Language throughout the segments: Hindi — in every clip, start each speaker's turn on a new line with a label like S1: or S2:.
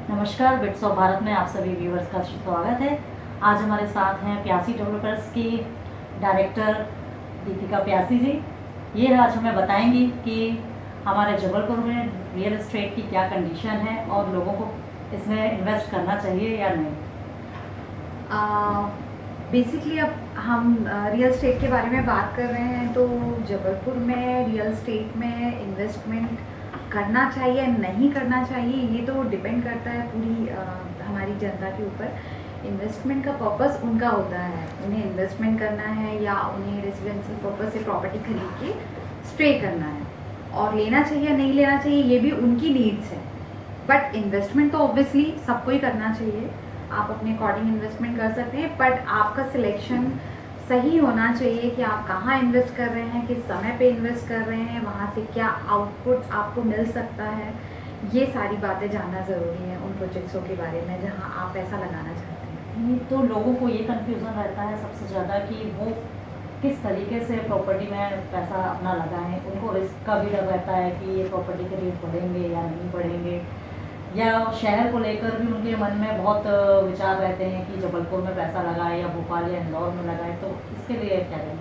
S1: नमस्कार, बिट्स ऑफ भारत में आप सभी व्यूवर्स का स्वागत है। आज हमारे साथ हैं प्यासी डेवलपर्स की डायरेक्टर दीपिका प्यासी जी। ये आज हमें बताएंगी कि हमारे जबलपुर में रियल एस्टेट की क्या कंडीशन है और लोगों को इसमें इन्वेस्ट करना चाहिए या नहीं।
S2: बेसिकली अब हम रियल एस्टेट के बारे में बात कर रहे हैं, तो जबलपुर में रियल एस्टेट में इन्वेस्टमेंट करना चाहिए नहीं करना चाहिए, ये तो डिपेंड करता है पूरी हमारी जनता के ऊपर। इन्वेस्टमेंट का पर्पस उनका होता है, उन्हें इन्वेस्टमेंट करना है या उन्हें रेजिडेंशियल पर्पस से प्रॉपर्टी खरीद के स्टे करना है, और लेना चाहिए नहीं लेना चाहिए ये भी उनकी नीड्स है। बट इन्वेस्टमेंट तो ऑब्वियसली सबको ही करना चाहिए, आप अपने अकॉर्डिंग इन्वेस्टमेंट कर सकते हैं, बट आपका सिलेक्शन सही होना चाहिए कि आप कहाँ इन्वेस्ट कर रहे हैं, किस समय पे इन्वेस्ट कर रहे हैं, वहाँ से क्या आउटपुट आपको मिल सकता है। ये सारी बातें जानना ज़रूरी है उन प्रोजेक्ट्सों के बारे में जहाँ आप पैसा लगाना चाहते हैं।
S1: तो लोगों को ये कन्फ्यूज़न रहता है सबसे ज़्यादा कि वो किस तरीके से प्रॉपर्टी में पैसा अपना लगाएं। उनको रिस्क का भी डर रहता है कि ये प्रॉपर्टी के रेट बढ़ेंगे या नहीं बढ़ेंगे, या शहर को लेकर भी उनके मन में बहुत विचार रहते हैं कि जबलपुर में पैसा लगाए या भोपाल या इंदौर में लगाए। तो इसके लिए क्या करें।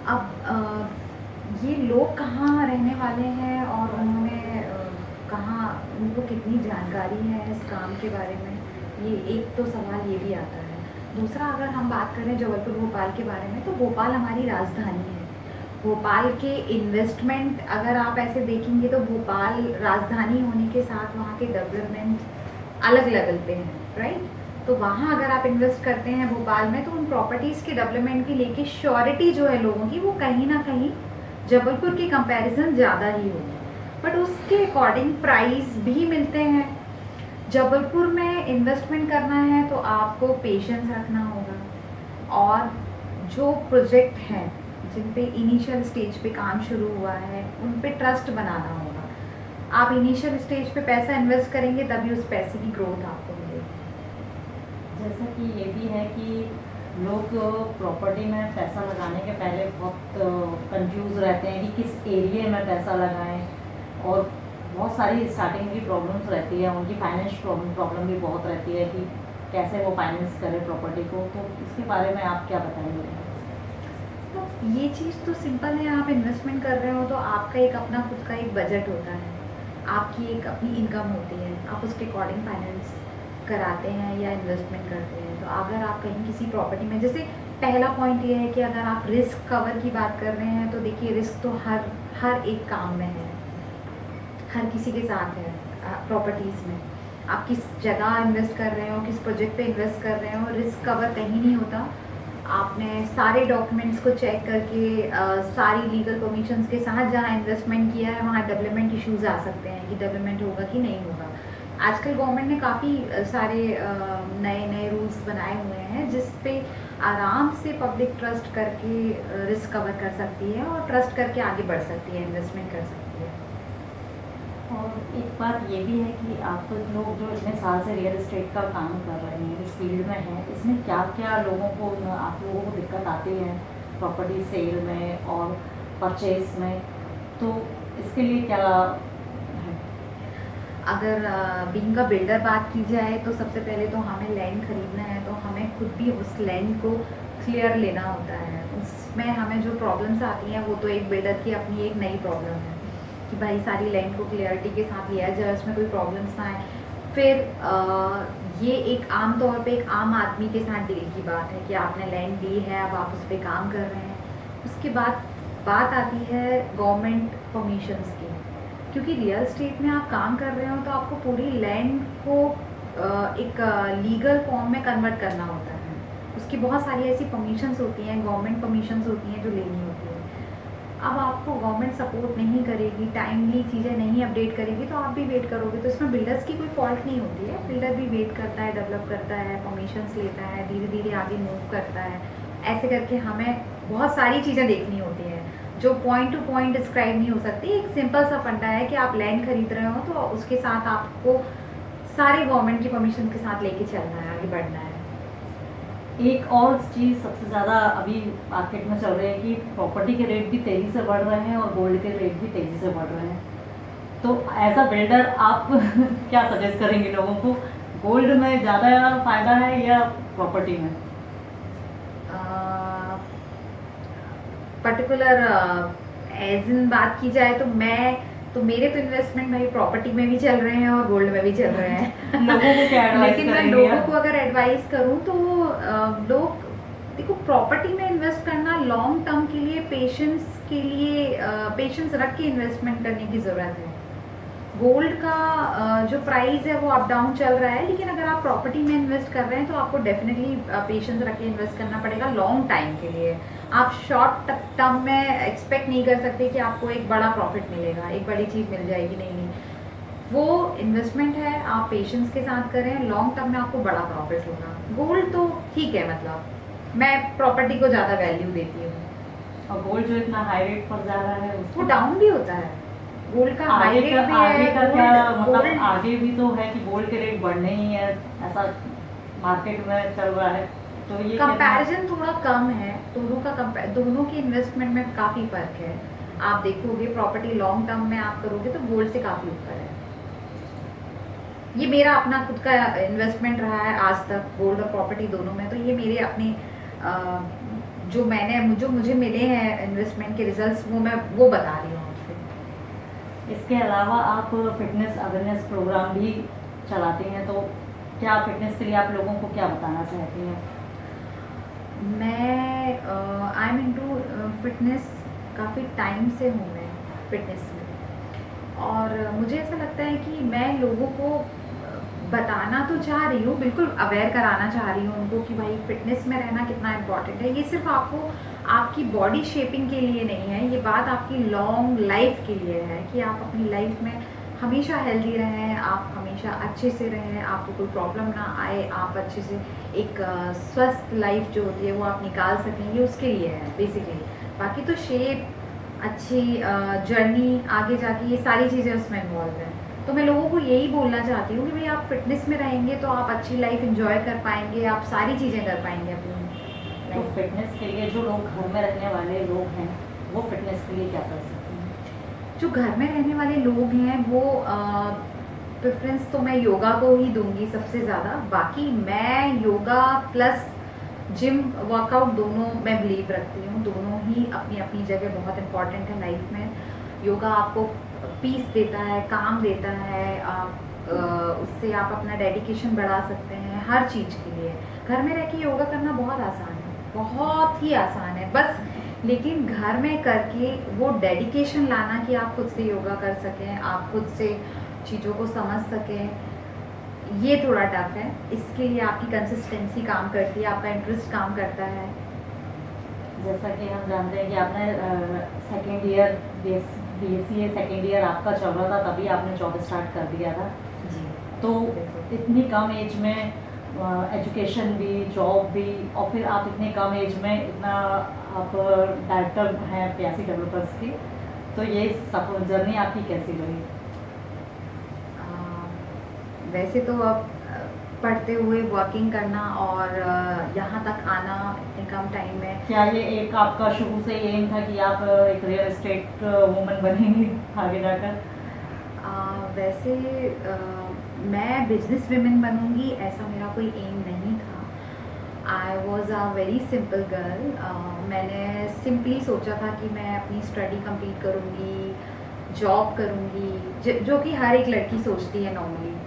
S2: अब ये लोग कहाँ रहने वाले हैं और उन्होंने कहाँ, उनको कितनी जानकारी है इस काम के बारे में, ये एक तो सवाल ये भी आता है। दूसरा, अगर हम बात करें जबलपुर भोपाल के बारे में, तो भोपाल हमारी राजधानी है। भोपाल के इन्वेस्टमेंट अगर आप ऐसे देखेंगे तो भोपाल राजधानी होने के साथ वहाँ के डेवलपमेंट अलग लेवल पे हैं, राइट। तो वहाँ अगर आप इन्वेस्ट करते हैं भोपाल में, तो उन प्रॉपर्टीज़ के डेवलपमेंट की लेके श्योरिटी जो है लोगों की, वो कहीं ना कहीं जबलपुर के कंपैरिजन ज़्यादा ही होगी, बट उसके अकॉर्डिंग प्राइस भी मिलते हैं। जबलपुर में इन्वेस्टमेंट करना है तो आपको पेशेंस रखना होगा, और जो प्रोजेक्ट हैं जिन पे इनिशियल स्टेज पे काम शुरू हुआ है उन पे ट्रस्ट बनाना होगा। आप इनिशियल स्टेज पे पैसा इन्वेस्ट करेंगे तभी उस पैसे की ग्रोथ आपको मिलेगी।
S1: जैसा कि ये भी है कि लोग प्रॉपर्टी में पैसा लगाने के पहले बहुत कंफ्यूज रहते हैं कि किस एरिया में पैसा लगाएं, और बहुत सारी स्टार्टिंग की प्रॉब्लम्स रहती है, उनकी फाइनेंस प्रॉब्लम भी बहुत रहती है कि कैसे वो फाइनेंस करें प्रॉपर्टी को। तो इसके बारे में आप क्या बताएंगे।
S2: तो ये चीज़ तो सिंपल है, आप इन्वेस्टमेंट कर रहे हो तो आपका एक अपना खुद का एक बजट होता है, आपकी एक अपनी इनकम होती है, आप उसके अकॉर्डिंग फाइनेंस कराते हैं या इन्वेस्टमेंट करते हैं। तो अगर आप कहीं किसी प्रॉपर्टी में, जैसे पहला पॉइंट ये है कि अगर आप रिस्क कवर की बात कर रहे हैं, तो देखिए रिस्क तो हर एक काम में है, हर किसी के साथ है। प्रॉपर्टीज़ में आप किस जगह इन्वेस्ट कर रहे हो, किस प्रोजेक्ट पे इन्वेस्ट कर रहे हो, रिस्क कवर कहीं नहीं होता। आपने सारे डॉक्यूमेंट्स को चेक करके सारी लीगल परमिशंस के साथ जहाँ इन्वेस्टमेंट किया है वहाँ डेवलपमेंट इश्यूज आ सकते हैं कि डेवलपमेंट होगा कि नहीं होगा। आजकल गवर्नमेंट ने काफ़ी सारे नए नए रूल्स बनाए हुए हैं जिस पे आराम से पब्लिक ट्रस्ट करके रिस्क कवर कर सकती है और ट्रस्ट करके आगे बढ़ सकती है, इन्वेस्टमेंट कर सकती है।
S1: और एक बात ये भी है कि आप तो लोग जो इतने साल से रियल एस्टेट का काम कर रहे हैं, इस फील्ड में हैं, इसमें क्या क्या आप लोगों को दिक्कत आती है प्रॉपर्टी सेल में और परचेज में, तो इसके लिए क्या है।
S2: अगर बीइंग का बिल्डर बात की जाए तो सबसे पहले तो हमें लैंड खरीदना है, तो हमें खुद भी उस लैंड को क्लियर लेना होता है। उसमें हमें जो प्रॉब्लम्स आती हैं वो तो एक बिल्डर की अपनी एक नई प्रॉब्लम है कि भाई सारी लैंड को क्लियरिटी के साथ लिया जाए, उसमें कोई प्रॉब्लम्स ना आए। फिर ये एक आम तौर पे एक आम आदमी के साथ डील की बात है कि आपने लैंड ली है, अब आप उस पर काम कर रहे हैं। उसके बाद बात आती है गवर्नमेंट परमिशंस की, क्योंकि रियल एस्टेट में आप काम कर रहे हो तो आपको पूरी लैंड को एक लीगल फॉर्म में कन्वर्ट करना होता है। उसकी बहुत सारी ऐसी परमिशंस होती हैं, गवर्नमेंट परमिशंस होती हैं जो लेनी होती है। अब आपको गवर्नमेंट सपोर्ट नहीं करेगी, टाइमली चीज़ें नहीं अपडेट करेगी, तो आप भी वेट करोगे। तो इसमें बिल्डर्स की कोई फॉल्ट नहीं होती है, बिल्डर भी वेट करता है, डेवलप करता है, परमिशंस लेता है, धीरे धीरे आगे मूव करता है। ऐसे करके हमें बहुत सारी चीज़ें देखनी होती हैं जो पॉइंट टू पॉइंट डिस्क्राइब नहीं हो सकती। एक सिंपल सा फंडा है कि आप लैंड खरीद रहे हो तो उसके साथ आपको सारे गवर्नमेंट की परमिशन के साथ लेके चलना है, आगे बढ़ना है।
S1: एक और चीज़ सबसे ज़्यादा अभी मार्केट में चल रही है कि प्रॉपर्टी के रेट भी तेज़ी से बढ़ रहे हैं और गोल्ड के रेट भी तेज़ी से बढ़ रहे हैं। तो एज अ बिल्डर आप क्या सजेस्ट करेंगे लोगों को, गोल्ड में ज़्यादा फायदा है या प्रॉपर्टी में?
S2: पर्टिकुलर एज इन बात की जाए तो मेरे तो इन्वेस्टमेंट भाई प्रॉपर्टी में भी चल रहे हैं और गोल्ड में भी चल रहे हैं।
S1: लोगों को क्या एडवाइस
S2: लेकिन मैं
S1: करेंगे
S2: लोगों
S1: आप?
S2: को अगर एडवाइस करूं तो लोग देखो, प्रॉपर्टी में इन्वेस्ट करना लॉन्ग टर्म के लिए, पेशेंस रख के इन्वेस्टमेंट करने की ज़रूरत है। गोल्ड का जो प्राइस है वो अप डाउन चल रहा है, लेकिन अगर आप प्रॉपर्टी में इन्वेस्ट कर रहे हैं तो आपको डेफिनेटली पेशेंस रख के इन्वेस्ट करना पड़ेगा लॉन्ग टाइम के लिए। आप शॉर्ट टर्म में एक्सपेक्ट नहीं कर सकते कि आपको एक बड़ा प्रॉफिट मिलेगा, एक बड़ी चीज़ मिल जाएगी, नहीं नहीं। वो इन्वेस्टमेंट है, आप पेशेंस के साथ करें, लॉन्ग टर्म में आपको बड़ा प्रॉफिट होगा। गोल्ड तो ठीक है, मतलब मैं प्रॉपर्टी को ज़्यादा वैल्यू देती हूँ।
S1: और गोल्ड जो इतना हाई रेट पर जा रहा है
S2: वो डाउन भी होता है, गोल्ड का हाई
S1: आगे
S2: रेट
S1: का,
S2: भी
S1: आगे
S2: है।
S1: का क्या मतलब
S2: गोल्ड
S1: आगे भी तो है कि गोल्ड के रेट बढ़ने ही है, ऐसा मार्केट में चल रहा है, तो ये
S2: कंपैरिजन थोड़ा कम है दोनों के इन्वेस्टमेंट में काफ़ी फर्क है। आप देखोगे प्रॉपर्टी लॉन्ग टर्म में आप करोगे तो गोल्ड से काफ़ी ऊपर है। ये मेरा अपना खुद का इन्वेस्टमेंट रहा है आज तक, गोल्ड और प्रॉपर्टी दोनों में। तो ये मेरे अपने जो मुझे मिले हैं इन्वेस्टमेंट के रिजल्ट्स, वो बता रही हूँ आपसे।
S1: इसके अलावा आप फिटनेस अवेयरनेस प्रोग्राम भी चलाती हैं, तो क्या फिटनेस के लिए आप लोगों को क्या बताना चाहती हैं?
S2: मैं आई एम इनटू फिटनेस, काफ़ी टाइम से हूँ मैं फिटनेस में, और मुझे ऐसा लगता है कि मैं लोगों को बताना तो चाह रही हूँ, बिल्कुल अवेयर कराना चाह रही हूँ उनको कि भाई फिटनेस में रहना कितना इम्पॉर्टेंट है। ये सिर्फ आपकी बॉडी शेपिंग के लिए नहीं है, ये बात आपकी लॉन्ग लाइफ के लिए है कि आप अपनी लाइफ में हमेशा हेल्दी रहें, आप हमेशा अच्छे से रहें, आपको कोई प्रॉब्लम ना आए, आप अच्छे से एक स्वस्थ लाइफ जो होती है वो आप निकाल सकें, ये उसके लिए है बेसिकली। बाकी तो शेप अच्छी जर्नी आगे जाके ये सारी चीज़ें उसमें इन्वॉल्व हैं। तो मैं लोगों को यही बोलना चाहती हूँ कि भाई आप फिटनेस में रहेंगे तो आप अच्छी लाइफ एंजॉय कर पाएंगे, आप सारी चीज़ें कर पाएंगे अपनी
S1: तो
S2: लाइफ।
S1: फिटनेस के लिए जो लोग घर में रहने वाले लोग हैं, वो फिटनेस के लिए क्या कर सकते हैं?
S2: जो घर में रहने वाले लोग हैं वो प्रेफरेंस तो मैं योगा को ही दूंगी सबसे ज़्यादा। बाकी मैं योगा प्लस जिम वर्कआउट दोनों मैं बिलीव रखती हूँ, दोनों ही अपनी अपनी जगह बहुत इंपॉर्टेंट है लाइफ में। योगा आपको पीस देता है, काम देता है, उससे आप अपना डेडिकेशन बढ़ा सकते हैं हर चीज़ के लिए। घर में रह के योगा करना बहुत आसान है, बहुत ही आसान है बस, लेकिन घर में करके वो डेडिकेशन लाना कि आप खुद से योगा कर सकें, आप खुद से चीज़ों को समझ सकें, ये थोड़ा टफ है। इसके लिए आपकी कंसिस्टेंसी काम करती है, आपका इंटरेस्ट काम करता है।
S1: जैसा कि हम जानते हैं कि आपने second year BSc second year आपका चल रहा था, तभी आपने जॉब स्टार्ट कर दिया था।
S2: जी।
S1: तो इतनी कम एज में एजुकेशन भी, जॉब भी, और फिर आप इतने कम एज में इतना आप डायरेक्टर हैं प्यासी डेवलपर्स की, तो ये सफल जर्नी आपकी कैसी रही?
S2: वैसे तो अब पढ़ते हुए वर्किंग करना और यहाँ तक आना इतने कम टाइम में,
S1: क्या ये एक आपका शुरू से एम था कि आप एक रियल एस्टेट वुमन बनेंगी आगे जाकर?
S2: वैसे मैं बिजनेस विमेन बनूंगी ऐसा मेरा कोई एम नहीं था। I was a very simple girl. मैंने सिंपली सोचा था कि मैं अपनी स्टडी कंप्लीट करूंगी, जॉब करूंगी, जो कि हर एक लड़की सोचती है नॉर्मली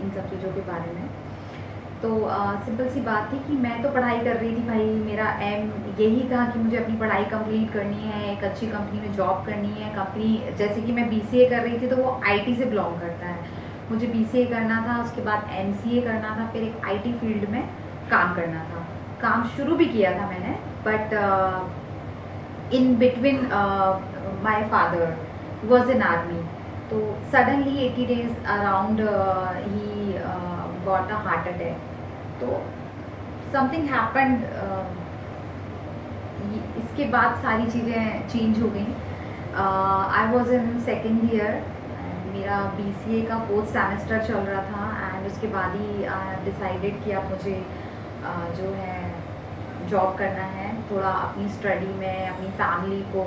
S2: इन सब चीज़ों के बारे में। तो सिंपल सी बात थी कि मैं तो पढ़ाई कर रही थी भाई, मेरा एम यही था कि मुझे अपनी पढ़ाई कंप्लीट करनी है, एक अच्छी कंपनी में जॉब करनी है। कंपनी जैसे कि मैं BCA कर रही थी तो वो IT से बिलोंग करता है, मुझे BCA करना था, उसके बाद MCA करना था, फिर एक IT फील्ड में काम करना था। काम शुरू भी किया था मैंने, but in between my father was in army, तो सडनली 80 days अराउंड ही गॉट अ हार्ट अटैक। तो समथिंग हैपेंड, इसके बाद सारी चीज़ें चेंज हो गई। I was in second year, मेरा BCA का 4th सेमेस्टर चल रहा था, एंड उसके बाद ही डिसाइडेड कि अब मुझे जो है जॉब करना है, थोड़ा अपनी स्टडी में अपनी फैमिली को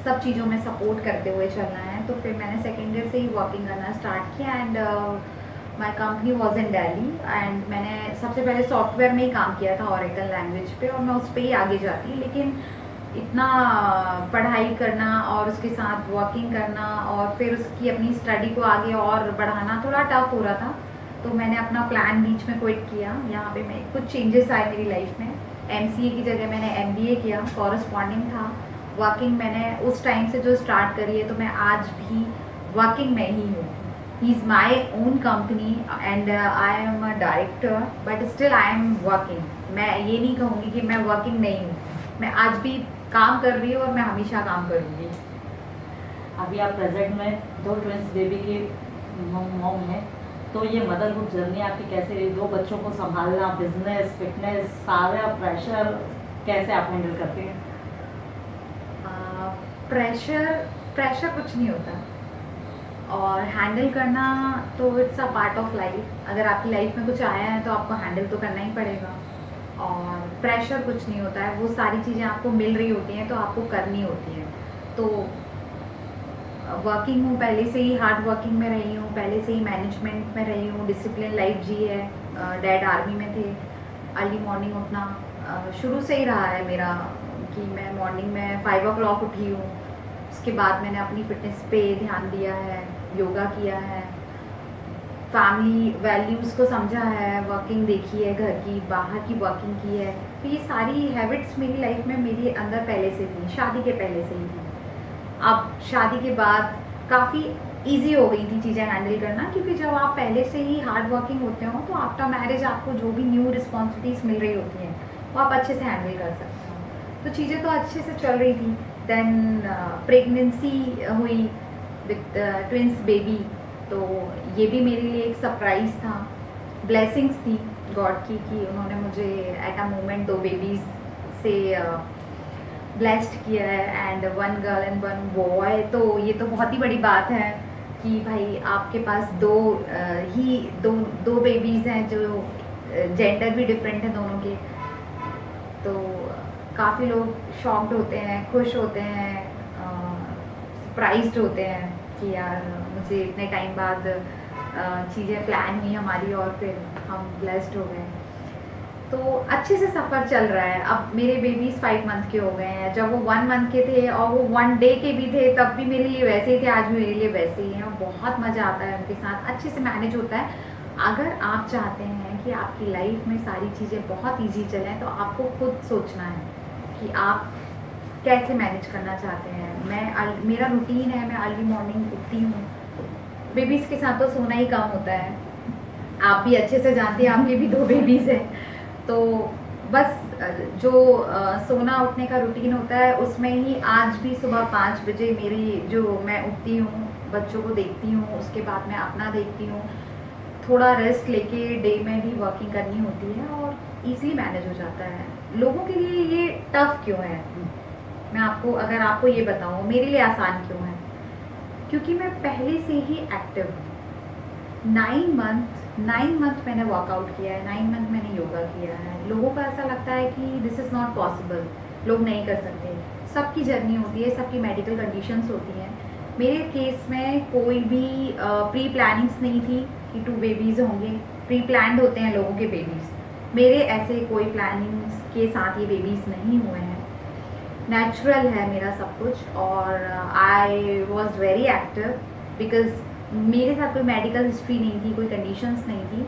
S2: सब चीज़ों में सपोर्ट करते हुए चलना है। तो फिर मैंने सेकेंड ईयर से ही वॉकिंग करना स्टार्ट किया and my company was in Delhi and मैंने सबसे पहले सॉफ्टवेयर में ही काम किया था ओरेकल लैंग्वेज पे और मैं उस पर ही आगे जाती, लेकिन इतना पढ़ाई करना और उसके साथ वॉकिंग करना और फिर उसकी अपनी स्टडी को आगे और बढ़ाना थोड़ा टफ हो रहा था, तो मैंने अपना प्लान बीच में क्विट किया। यहाँ पे मैं कुछ चेंजेस आए मेरी लाइफ में। MCA की जगह मैंने MBA किया, कॉरेस्पॉन्डिंग था। वॉकिंग मैंने उस टाइम से जो स्टार्ट करी है, तो मैं आज भी वॉकिंग में ही हूँ। He is my own company and I am a director, but still I am working. मैं ये नहीं कहूँगी कि मैं वर्किंग नहीं हूँ, मैं आज भी काम कर रही हूँ और मैं हमेशा काम करूँगी।
S1: अभी आप प्रेजेंट में 2 ट्विंस बेबी की मॉम है, तो ये मदरहुड जर्नी आपकी कैसे रही? 2 बच्चों को संभालना, बिजनेस, फिटनेस, सारा प्रेशर कैसे आप हैंडल करते हैं?
S2: प्रेशर कुछ नहीं होता और हैंडल करना तो it's a part of life. अगर आपकी लाइफ में कुछ आया है तो आपको हैंडल तो करना ही पड़ेगा। और प्रेशर कुछ नहीं होता है, वो सारी चीज़ें आपको मिल रही होती हैं तो आपको करनी होती हैं। तो वर्किंग हूँ, पहले से ही हार्ड वर्किंग में रही हूँ, पहले से ही मैनेजमेंट में रही हूँ, डिसिप्लिन लाइफ जी है। डैड आर्मी में थे। अर्ली मॉर्निंग उठना शुरू से ही रहा है मेरा कि मैं मॉर्निंग में 5 o'clock उठी हूँ। उसके बाद मैंने अपनी फिटनेस पे ध्यान दिया है, योगा किया है, फैमिली वैल्यूज़ को समझा है, वर्किंग देखी है, घर की बाहर की वर्किंग की है। तो ये सारी हैबिट्स मेरी लाइफ में मेरे अंदर पहले से थी, शादी के पहले से ही थी। अब शादी के बाद काफ़ी इजी हो गई थी चीज़ें हैंडल करना, क्योंकि जब आप पहले से ही हार्ड वर्किंग होते हो तो आफ्टर मैरिज आपको जो भी न्यू रिस्पॉन्सिबिलिटीज मिल रही होती हैं वो आप अच्छे से हैंडल कर सकते हो। तो चीज़ें तो अच्छे से चल रही थी। देन प्रेगनेंसी हुई विथ ट्विंस बेबी, तो ये भी मेरे लिए एक सरप्राइज़ था, ब्लेसिंग्स थी गॉड की कि उन्होंने मुझे एट अ मोमेंट 2 बेबीज़ से ब्लेस्ड किया है एंड 1 गर्ल एंड 1 बॉय। तो ये तो बहुत ही बड़ी बात है कि भाई आपके पास दो बेबीज़ हैं जो जेंडर भी डिफरेंट है दोनों के। तो काफ़ी लोग शॉक्ड होते हैं, खुश होते हैं, सरप्राइज्ड होते हैं कि यार मुझे इतने टाइम बाद चीज़ें प्लान हुई हमारी और फिर हम ब्लेस्ड हो गए। तो अच्छे से सफ़र चल रहा है। अब मेरे बेबीज़ 5 मंथ के हो गए हैं। जब वो 1 मंथ के थे और वो 1 डे के भी थे तब भी मेरे लिए वैसे ही थे, आज भी मेरे लिए वैसे ही हैं और बहुत मज़ा आता है उनके साथ, अच्छे से मैनेज होता है। अगर आप चाहते हैं कि आपकी लाइफ में सारी चीज़ें बहुत ईजी चलें तो आपको खुद सोचना है कि आप कैसे मैनेज करना चाहते हैं। मेरा रूटीन है, मैं अर्ली मॉर्निंग उठती हूँ। बेबीज़ के साथ तो सोना ही कम होता है, आप भी अच्छे से जानते हैं, आपके भी 2 बेबीज़ हैं। तो बस जो सोना उठने का रूटीन होता है उसमें ही आज भी सुबह 5 बजे मेरी जो मैं उठती हूँ, बच्चों को देखती हूँ, उसके बाद मैं अपना देखती हूँ, थोड़ा रेस्ट लेके डे में भी वर्किंग करनी होती है और इजीली मैनेज हो जाता है। लोगों के लिए ये टफ क्यों है, मैं अगर आपको ये बताऊँ मेरे लिए आसान क्यों है, क्योंकि मैं पहले से ही एक्टिव हूँ। 9 मंथ मैंने वर्कआउट किया है, 9 मंथ मैंने योगा किया है। लोगों को ऐसा लगता है कि दिस इज़ नॉट पॉसिबल, लोग नहीं कर सकते। सबकी जर्नी होती है, सबकी मेडिकल कंडीशंस होती हैं। मेरे केस में कोई भी प्री प्लानिंग्स नहीं थी कि 2 बेबीज़ होंगे। प्री प्लान्ड होते हैं लोगों के बेबीज़, मेरे ऐसे कोई प्लानिंग्स के साथ ये बेबीज़ नहीं हुए हैं। नेचुरल है मेरा सब कुछ और I was very active because मेरे साथ कोई मेडिकल हिस्ट्री नहीं थी, कोई कंडीशंस नहीं थी।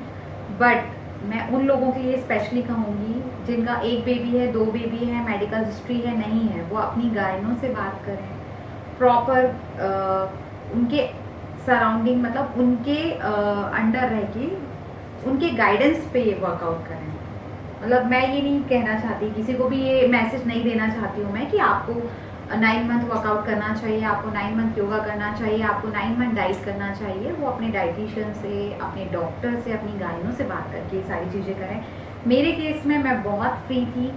S2: बट मैं उन लोगों के लिए स्पेशली कहूँगी जिनका 1 बेबी है, 2 बेबी है, मेडिकल हिस्ट्री है, नहीं है, वो अपनी गायनों से बात करें, प्रॉपर उनके सराउंडिंग मतलब उनके अंडर रह के उनके गाइडेंस पे ये वर्कआउट करें। मतलब मैं ये नहीं कहना चाहती, किसी को भी ये मैसेज नहीं देना चाहती हूँ मैं कि आपको 9 मंथ वर्कआउट करना चाहिए, आपको 9 मंथ योगा करना चाहिए, आपको 9 मंथ डाइट करना चाहिए। वो अपने डाइटिशियन से, अपने डॉक्टर से, अपनी गाइनों से बात करके ये सारी चीज़ें करें। मेरे केस में मैं बहुत फ्री थी,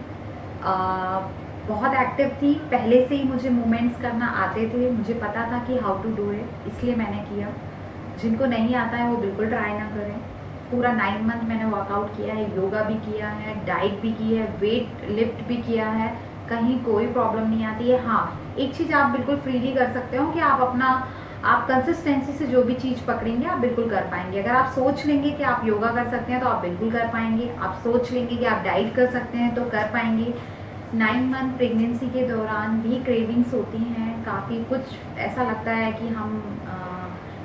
S2: बहुत एक्टिव थी, पहले से ही मुझे मूवमेंट्स करना आते थे, मुझे पता था कि हाउ टू डू इट, इसलिए मैंने किया। जिनको नहीं आता है वो बिल्कुल ट्राई ना करें। पूरा 9 मंथ मैंने वर्कआउट किया है, योगा भी किया है, डाइट भी की है, वेट लिफ्ट भी किया है, कहीं कोई प्रॉब्लम नहीं आती है। हाँ, एक चीज़ आप बिल्कुल फ्रीली कर सकते हो कि आप अपना आप कंसिस्टेंसी से जो भी चीज़ पकड़ेंगे आप बिल्कुल कर पाएंगे। अगर आप सोच लेंगे कि आप योगा कर सकते हैं तो आप बिल्कुल कर पाएंगे। आप सोच लेंगे कि आप डाइट कर सकते हैं तो कर पाएंगे। 9 मंथ प्रेगनेंसी के दौरान भी क्रेविंग्स होती हैं काफ़ी, कुछ ऐसा लगता है कि हम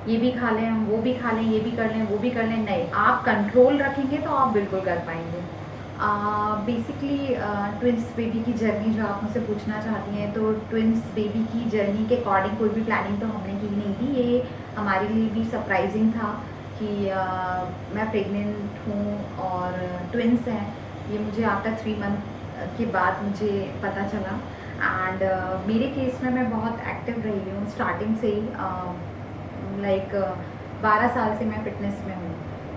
S2: ये भी खा लें, हम वो भी खा लें, ये भी कर लें, वो भी कर लें। नहीं, आप कंट्रोल रखेंगे तो आप बिल्कुल कर पाएंगे। बेसिकली ट्विंस बेबी की जर्नी जो आप मुझसे पूछना चाहती हैं, तो ट्विंस बेबी की जर्नी के अकॉर्डिंग कोई भी प्लानिंग तो हमने की नहीं थी। ये हमारे लिए भी सरप्राइजिंग था कि मैं प्रेग्नेंट हूँ और ट्विंस हैं। ये मुझे आफ्टर 3 मंथ के बाद मुझे पता चला। एंड मेरे केस में मैं बहुत एक्टिव रही हूँ स्टार्टिंग से ही। लाइक 12 साल से मैं फिटनेस में हूँ,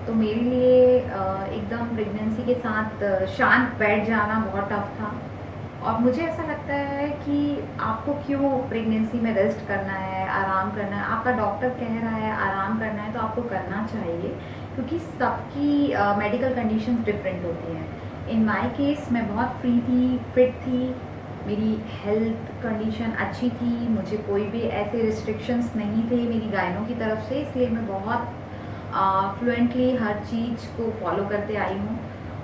S2: तो मेरे लिए एकदम प्रेगनेंसी के साथ शांत बैठ जाना बहुत टफ था। और मुझे ऐसा लगता है कि आपको क्यों प्रेगनेंसी में रेस्ट करना है, आराम करना है, आपका डॉक्टर कह रहा है आराम करना है तो आपको करना चाहिए, क्योंकि सबकी मेडिकल कंडीशंस डिफरेंट होती हैं। इन माय केस मैं बहुत फ्री थी, फिट थी, मेरी हेल्थ कंडीशन अच्छी थी, मुझे कोई भी ऐसे रिस्ट्रिक्शंस नहीं थे मेरी गाइनों की तरफ से, इसलिए मैं बहुत फ्लुएंटली हर चीज़ को फॉलो करते आई हूँ।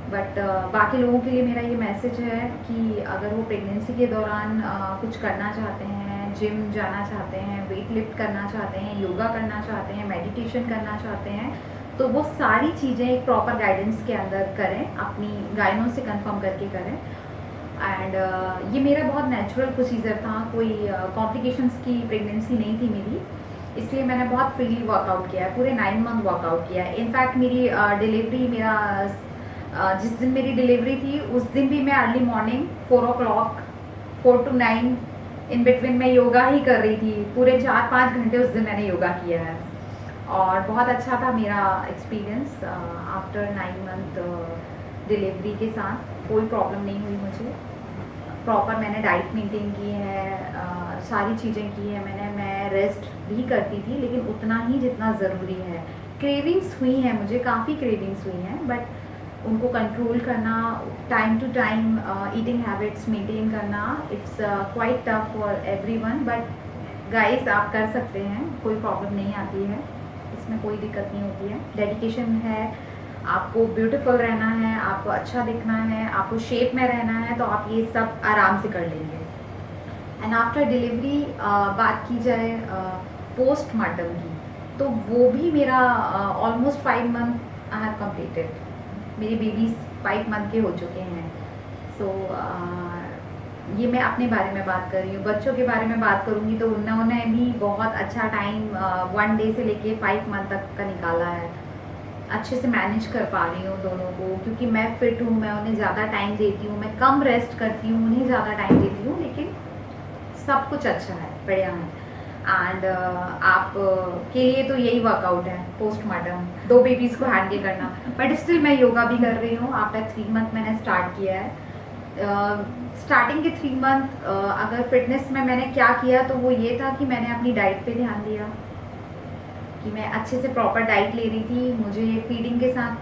S2: बट बाकी लोगों के लिए मेरा ये मैसेज है कि अगर वो प्रेगनेंसी के दौरान कुछ करना चाहते हैं, जिम जाना चाहते हैं, वेट लिफ्ट करना चाहते हैं, योगा करना चाहते हैं, मेडिटेशन करना चाहते हैं, तो वो सारी चीज़ें एक प्रॉपर गाइडेंस के अंदर करें, अपनी गाइनों से कंफर्म करके करें। एंड ये मेरा बहुत नेचुरल प्रोसीजर था, कोई कॉम्प्लिकेशंस की प्रेगनेंसी नहीं थी मेरी, इसलिए मैंने बहुत फ्रीली वर्कआउट किया है, पूरे 9 मंथ वर्कआउट किया है। इनफैक्ट मेरी डिलीवरी जिस दिन मेरी डिलीवरी थी उस दिन भी मैं early morning 4 o'clock 4 to 9 in between मैं योगा ही कर रही थी। पूरे 4-5 घंटे उस दिन मैंने योगा किया है और बहुत अच्छा था मेरा एक्सपीरियंस। आफ्टर 9 मंथ डिलीवरी के साथ कोई प्रॉब्लम नहीं हुई मुझे। प्रॉपर मैंने डाइट मेंटेन की है, सारी चीज़ें की है मैंने। मैं रेस्ट भी करती थी, लेकिन उतना ही जितना ज़रूरी है। क्रेविंग्स हुई हैं मुझे, काफ़ी क्रेविंग्स हुई हैं, बट उनको कंट्रोल करना, time to time eating habits maintain करना, it's quite tough for everyone. But guys आप कर सकते हैं, कोई प्रॉब्लम नहीं आती है, इसमें कोई दिक्कत नहीं होती है। डेडिकेशन है, आपको ब्यूटीफुल रहना है, आपको अच्छा दिखना है, आपको शेप में रहना है, तो आप ये सब आराम से कर लेंगे। एंड आफ्टर डिलीवरी बात की जाए पोस्टमार्टम की, तो वो भी मेरा almost 5 month I have completed. मेरे बेबीज 5 मंथ के हो चुके हैं। सो ये मैं अपने बारे में बात कर रही हूँ। बच्चों के बारे में बात करूँगी तो उन्होंने भी बहुत अच्छा टाइम 1 डे से लेके 5 मंथ तक का निकाला है। अच्छे से मैनेज कर पा रही हूँ दोनों को, क्योंकि मैं फिट हूँ, मैं उन्हें ज़्यादा टाइम देती हूँ, मैं कम रेस्ट करती हूँ, उन्हें ज़्यादा टाइम देती हूँ, लेकिन सब कुछ अच्छा है, बढ़िया है। एंड आप के लिए तो यही वर्कआउट है पोस्टमार्टम, 2 बेबीज़ को हैंडल करना। बट स्टिल मैं योगा भी कर रही हूँ। आफ्टर 3 मंथ मैंने स्टार्ट किया है। स्टार्टिंग के 3 मंथ अगर फिटनेस में मैंने क्या किया तो वो ये था कि मैंने अपनी डाइट पे ध्यान दिया, कि मैं अच्छे से प्रॉपर डाइट ले रही थी। मुझे फीडिंग के साथ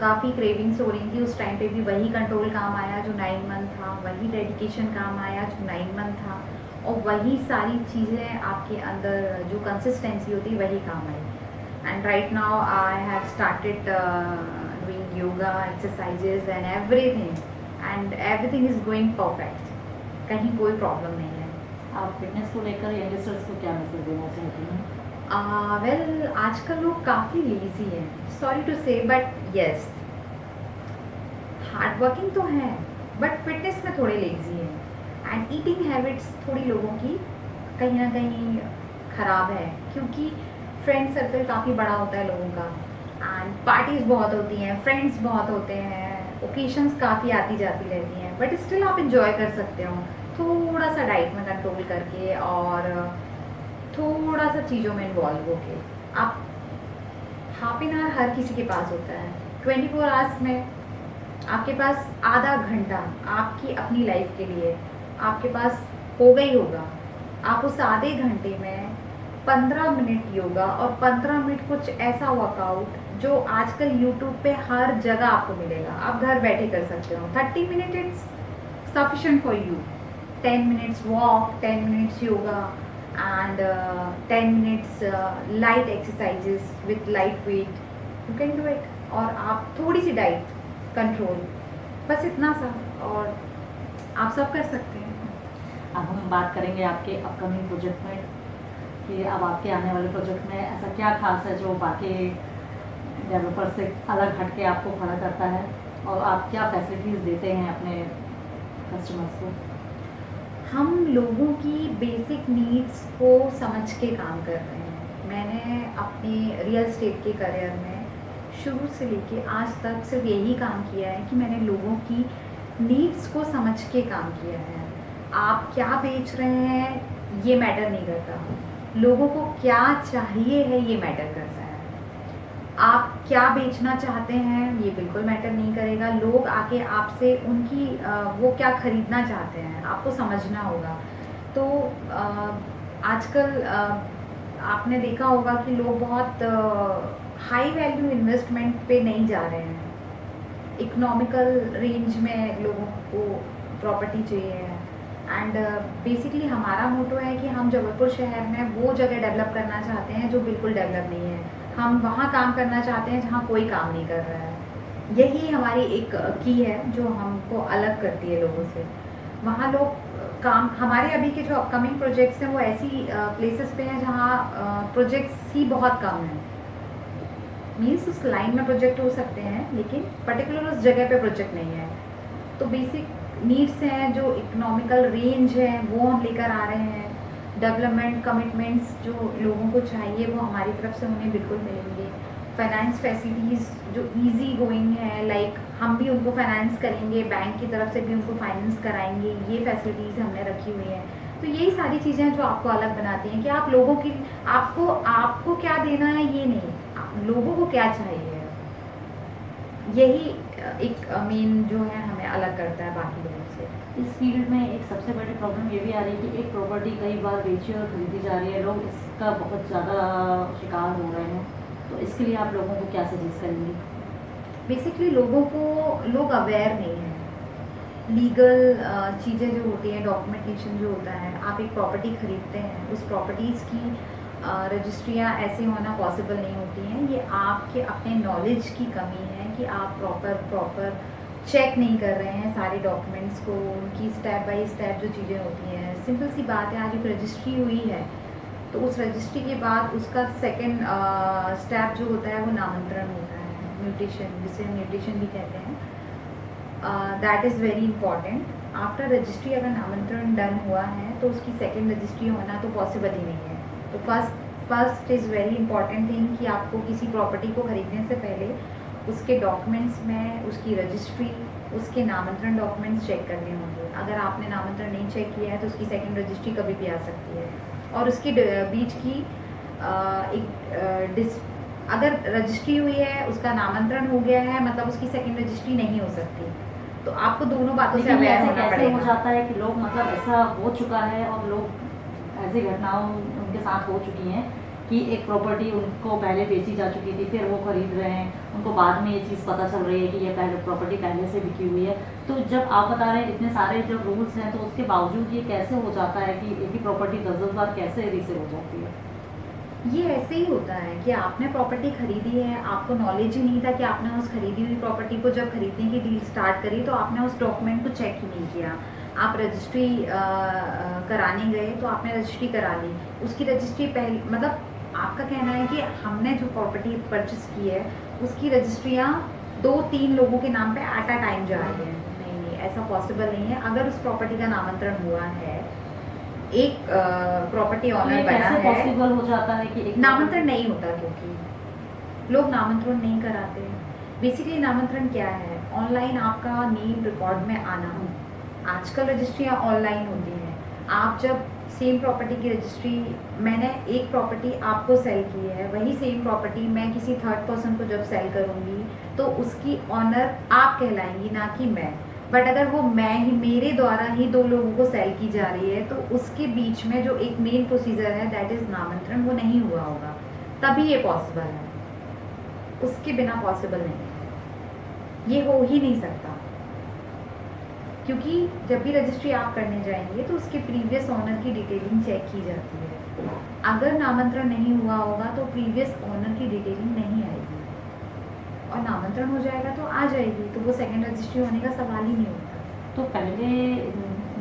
S2: काफ़ी क्रेविंग्स हो रही थी, उस टाइम पे भी वही कंट्रोल काम आया जो 9 मंथ था, वही डेडिकेशन काम आया जो 9 मंथ था, और वही सारी चीज़ें आपके अंदर जो कंसिस्टेंसी होती वही काम आई। And right now I have started doing yoga exercises and everything is going perfect, कहीं कोई प्रॉब्लम नहीं है।
S1: आप फिटनेस को लेकर यंगस्टर्स को क्या मैसेज देना चाहती हैं?
S2: वेल आजकल लोग काफ़ी लेज़ी हैं, सॉरी टू से, बट येस हार्ड वर्किंग तो हैं, बट फिटनेस में थोड़े लेज़ी हैं। एंड ईटिंग हैबिट्स थोड़ी लोगों की कहीं ना कहीं ख़राब है, क्योंकि फ्रेंड सर्कल काफ़ी बड़ा होता है लोगों का, एंड पार्टीज़ बहुत होती हैं, फ्रेंड्स बहुत होते हैं, ओकेशंस काफ़ी आती जाती रहती हैं, बट स्टिल आप इंजॉय कर सकते हो थोड़ा सा डाइट में कंट्रोल करके और थोड़ा सा चीज़ों में इन्वॉल्व होके। आप हाफ एन आवर हर किसी के पास होता है, 24 आवर्स में आपके पास आधा घंटा आपकी अपनी लाइफ के लिए आपके पास होगा ही होगा। आप उस आधे घंटे में 15 मिनट योगा और 15 मिनट कुछ ऐसा वर्कआउट जो आजकल यूट्यूब पे हर जगह आपको मिलेगा, आप घर बैठे कर सकते हो। 30 minute it's sufficient for you. 10 minutes walk, 10 minutes yoga, and 10 minutes light exercises with light weight, you can do it. और आप थोड़ी सी डाइट कंट्रोल, बस इतना सा, और आप सब कर सकते हैं।
S1: अब हम बात करेंगे आपके अपकमिंग प्रोजेक्ट में कि अब आपके आने वाले प्रोजेक्ट में ऐसा क्या खास है जो बाकी डेवलपर से अलग हट के आपको खड़ा करता है, और आप क्या फैसिलिटीज़ देते हैं अपने कस्टमर्स को?
S2: हम लोगों की बेसिक नीड्स को समझ के काम कर रहे हैं। मैंने अपने रियल एस्टेट के करियर में शुरू से लेके आज तक सिर्फ यही काम किया है कि मैंने लोगों की नीड्स को समझ के काम किया है। आप क्या बेच रहे हैं ये मैटर नहीं करता, लोगों को क्या चाहिए है ये मैटर करता है। आप क्या बेचना चाहते हैं ये बिल्कुल मैटर नहीं करेगा, लोग आके आपसे उनकी वो क्या खरीदना चाहते हैं आपको समझना होगा। तो आजकल आपने देखा होगा कि लोग बहुत हाई वैल्यू इन्वेस्टमेंट पे नहीं जा रहे हैं, इकोनॉमिकल रेंज में लोगों को प्रॉपर्टी चाहिए है। एंड बेसिकली हमारा मोटो है कि हम जबलपुर शहर में वो जगह डेवलप करना चाहते हैं जो बिल्कुल डेवलप नहीं है। हम वहाँ काम करना चाहते हैं जहाँ कोई काम नहीं कर रहा है। यही हमारी एक की है जो हमको अलग करती है लोगों से। वहाँ लोग काम, हमारे अभी के जो अपकमिंग प्रोजेक्ट्स हैं वो ऐसी प्लेसेस पे हैं जहाँ प्रोजेक्ट्स ही बहुत कम हैं। मीन्स उस लाइन में प्रोजेक्ट हो सकते हैं लेकिन पर्टिकुलर उस जगह पे प्रोजेक्ट नहीं है। तो बेसिक नीड्स हैं जो इकोनॉमिकल रेंज है वो हम लेकर आ रहे हैं। डेवलपमेंट कमिटमेंट्स जो लोगों को चाहिए वो हमारी तरफ से उन्हें बिल्कुल मिलेंगे। फाइनेंस फैसिलिटीज़ जो इजी गोइंग है, लाइक हम भी उनको फाइनेंस करेंगे, बैंक की तरफ से भी उनको फाइनेंस कराएंगे, ये फैसिलिटीज़ हमने रखी हुई हैं। तो यही सारी चीज़ें हैं जो आपको अलग बनाती हैं कि आप लोगों की, आपको क्या देना है ये नहीं, लोगों को क्या चाहिए, यही एक मेन जो है हमें अलग करता है बाकी लोगों से।
S1: इस फील्ड में एक सबसे बड़ी प्रॉब्लम ये भी आ रही है कि एक प्रॉपर्टी कई बार बेची और खरीदी जा रही है, लोग इसका बहुत ज़्यादा शिकार हो रहे हैं। तो इसके लिए आप लोगों को क्या सजेस्ट करेंगे?
S2: बेसिकली लोग अवेयर नहीं हैं। लीगल चीज़ें जो होती हैं, डॉक्यूमेंटेशन जो होता है, आप एक प्रॉपर्टी खरीदते हैं, उस प्रॉपर्टीज़ की रजिस्ट्रियाँ ऐसे होना पॉसिबल नहीं होती हैं। ये आपके अपने नॉलेज की कमी है कि आप प्रॉपर चेक नहीं कर रहे हैं सारे डॉक्यूमेंट्स को, उनकी स्टेप बाय स्टेप जो चीज़ें होती हैं। सिंपल सी बात है, आज एक रजिस्ट्री हुई है तो उस रजिस्ट्री के बाद उसका सेकंड स्टेप जो होता है वो नामांतरण होता है, म्यूटेशन, जिसे म्यूटेशन भी कहते हैं। That is very important. After registry अगर नामांतरण डन हुआ है तो उसकी सेकंड रजिस्ट्री होना तो पॉसिबल ही नहीं है। तो first is very important thing कि आपको किसी प्रॉपर्टी को खरीदने से पहले उसके डॉक्यूमेंट्स में उसकी रजिस्ट्री, उसके नामांतरण डॉक्यूमेंट्स चेक करने होंगे। अगर आपने नामांतरण नहीं चेक किया है तो उसकी सेकंड रजिस्ट्री कभी भी आ सकती है। और उसके बीच की अगर रजिस्ट्री हुई है, उसका नामांतरण हो गया है, मतलब उसकी सेकंड रजिस्ट्री नहीं हो सकती। तो आपको दोनों बातों से अवेयर होना पड़ेगा।
S1: हो जाता है कि लोग, मतलब ऐसा हो चुका है और लोग ऐसी घटनाओं उनके साथ हो चुकी हैं कि एक प्रॉपर्टी उनको पहले बेची जा चुकी थी, फिर वो खरीद रहे हैं, उनको बाद में ये चीज़ पता चल रही है कि ये पहले प्रॉपर्टी पहले से बिकी हुई है। तो जब आप बता रहे हैं इतने सारे जो रूल्स हैं, तो उसके बावजूद ये कैसे हो जाता है कि एक ही प्रॉपर्टी 10-10 बार कैसे रीसेल हो जाती है?
S2: ये ऐसे ही होता है कि आपने प्रॉपर्टी खरीदी है, आपको नॉलेज ही नहीं था कि आपने उस खरीदी हुई प्रॉपर्टी को जब खरीदने की डील स्टार्ट करी तो आपने उस डॉक्यूमेंट को चेक ही नहीं किया। आप रजिस्ट्री कराने गए तो आपने रजिस्ट्री करा ली, उसकी रजिस्ट्री पहले, मतलब आपका कहना है कि हमने जो प्रॉपर्टी परचेस की है उसकी रजिस्ट्रियाँ 2-3 लोगों के नाम पे एट अ टाइम जा रही हैं। नहीं, ऐसा पॉसिबल नहीं है। अगर उस प्रॉपर्टी का नामांतरण हुआ है, एक प्रॉपर्टी ऑनर बना है,
S1: पॉसिबल हो जाता है कि एक
S2: नामांतरण नहीं होता क्योंकि लोग नामांतरण नहीं कराते। बेसिकली नामांतरण क्या है? ऑनलाइन आपका नेम रिकॉर्ड में आना। आजकल रजिस्ट्रियाँ ऑनलाइन होती हैं। आप जब सेम प्रॉपर्टी की रजिस्ट्री, मैंने एक प्रॉपर्टी आपको सेल की है, वही सेम प्रॉपर्टी मैं किसी थर्ड पर्सन को जब सेल करूँगी तो उसकी ऑनर आप कहलाएंगी, ना कि मैं। बट अगर वो मैं ही, मेरे द्वारा ही 2 लोगों को सेल की जा रही है तो उसके बीच में जो एक मेन प्रोसीजर है दैट इज़ नामांतरण, वो नहीं हुआ होगा, तभी ये पॉसिबल है। उसके बिना पॉसिबल नहीं है, ये हो ही नहीं सकता। क्योंकि जब भी रजिस्ट्री आप करने जाएंगे तो उसके प्रीवियस ऑनर की डिटेलिंग चेक की जाती है। अगर नामांतरण नहीं हुआ होगा तो प्रीवियस ऑनर की डिटेलिंग नहीं आएगी, और नामांतरण हो जाएगा तो आ जाएगी, तो वो सेकंड रजिस्ट्री होने का सवाल ही नहीं होता।
S1: तो पहले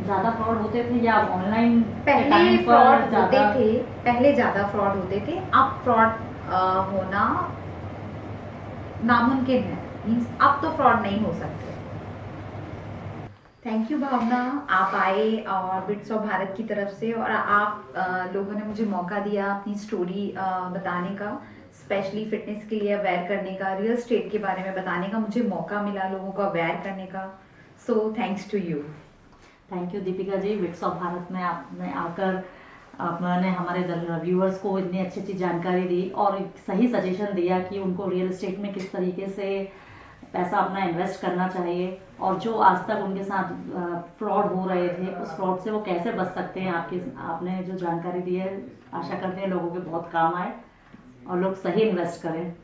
S1: ज़्यादा फ्रॉड होते थे या ऑनलाइन
S2: पहले फ्रॉड होते थे, पहले ज़्यादा फ्रॉड होते थे, अब फ्रॉड होना नामुमकिन है, मीन्स अब तो फ्रॉड नहीं हो सकते। थैंक यू भावना, आप आए और बिट्स ऑफ भारत की तरफ से, और आप लोगों ने मुझे मौका दिया अपनी स्टोरी बताने का, स्पेशली फिटनेस के लिए अवेयर करने का, रियल स्टेट के बारे में बताने का मुझे मौका मिला, लोगों को अवेयर करने का। So thanks to you.
S1: Thank you Deepika ji, bits of Bharat में आपने आकर आपने हमारे व्यूअर्स को इतनी अच्छी अच्छी जानकारी दी और एक सही सजेशन दिया कि उनको रियल एस्टेट में किस तरीके से पैसा अपना इन्वेस्ट करना चाहिए, और जो आज तक उनके साथ फ्रॉड हो रहे थे उस फ्रॉड से वो कैसे बच सकते हैं। आपने जो जानकारी दी है, आशा करते हैं लोगों के बहुत काम आए और लोग सही इन्वेस्ट करें।